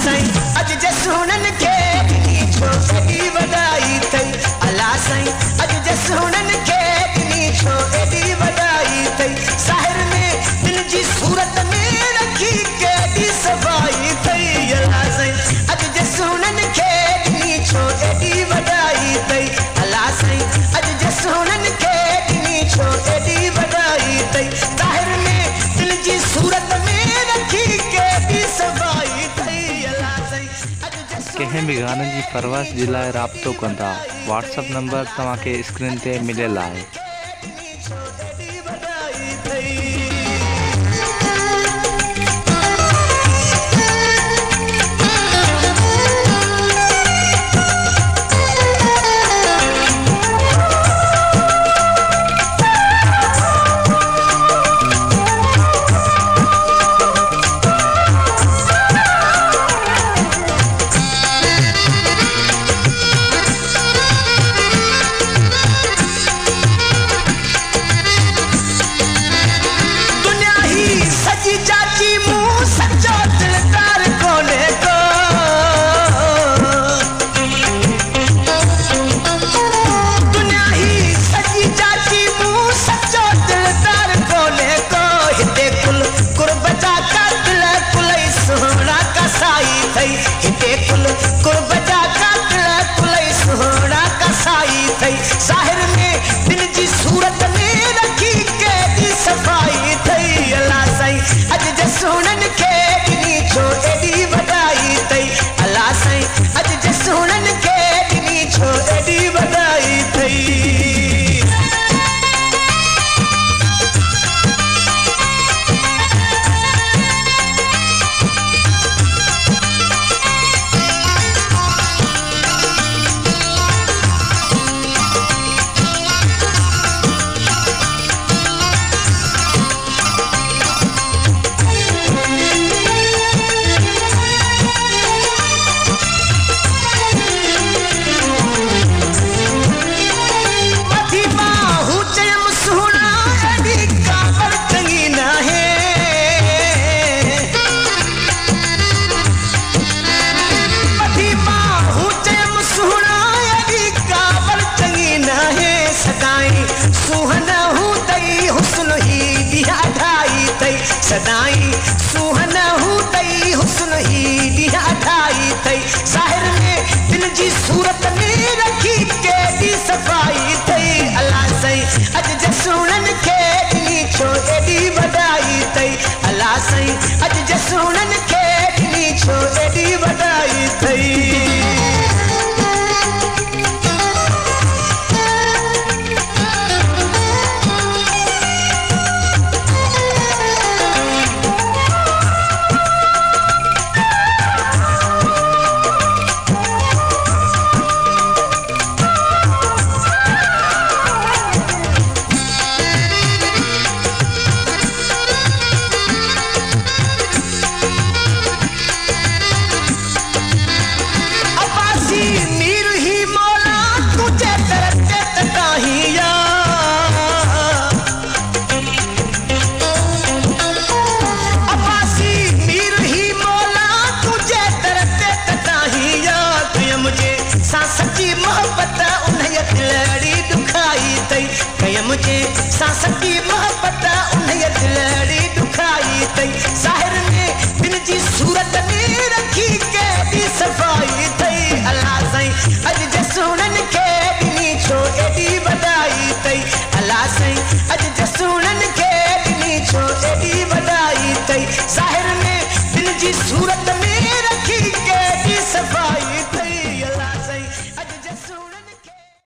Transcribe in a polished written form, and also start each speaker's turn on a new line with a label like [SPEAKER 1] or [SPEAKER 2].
[SPEAKER 1] साईं अज जे सुनन के नी छो एडी वडाई थई अला साईं अज जे सुनन के नी छो एडी वडाई थई साहिर ने दिल जी सूरत में रखी के दी सफाई थई अला साईं अज जे सुनन के नी छो एडी वडाई थई अला साईं अज जे सुनन के नी छो एडी वडाई थई साहिर ने दिल जी सूरत में रखी के दी सफाई थई अला साईं
[SPEAKER 2] कंहिं भी गाननि जी परवास जे लाइ राब्तो कंदा व्हाट्सएप नंबर तव्हांखे स्क्रीन ते मिलियल आहे। साहिर ने दिल जी सूरत में रखी के दी सफाई थई अला साईं अज जे सुनन के नी छो एडी वडाई थई अला साईं अज जे सुनन के नी छो एडी वडाई थई। सदाई सुहन हूँ तई हुस्न ही दिया ढाई थई साहिर ने दिल जी सूरत में रखी के दी सफाई थई अला साईं अज जे सुनन के नी छो एडी वडाई थई अला साईं अज जे सुनन के नी छो एडी वडाई थई। सच्ची मोहब्बत उन्हें दिलड़ी दुखाई थई कया मुझे सच्ची मोहब्बत उन्हें दिलड़ी दुखाई थई साहिर ने दिल जी सूरत में रखी के दी सफाई थई अला साईं अज जे सुन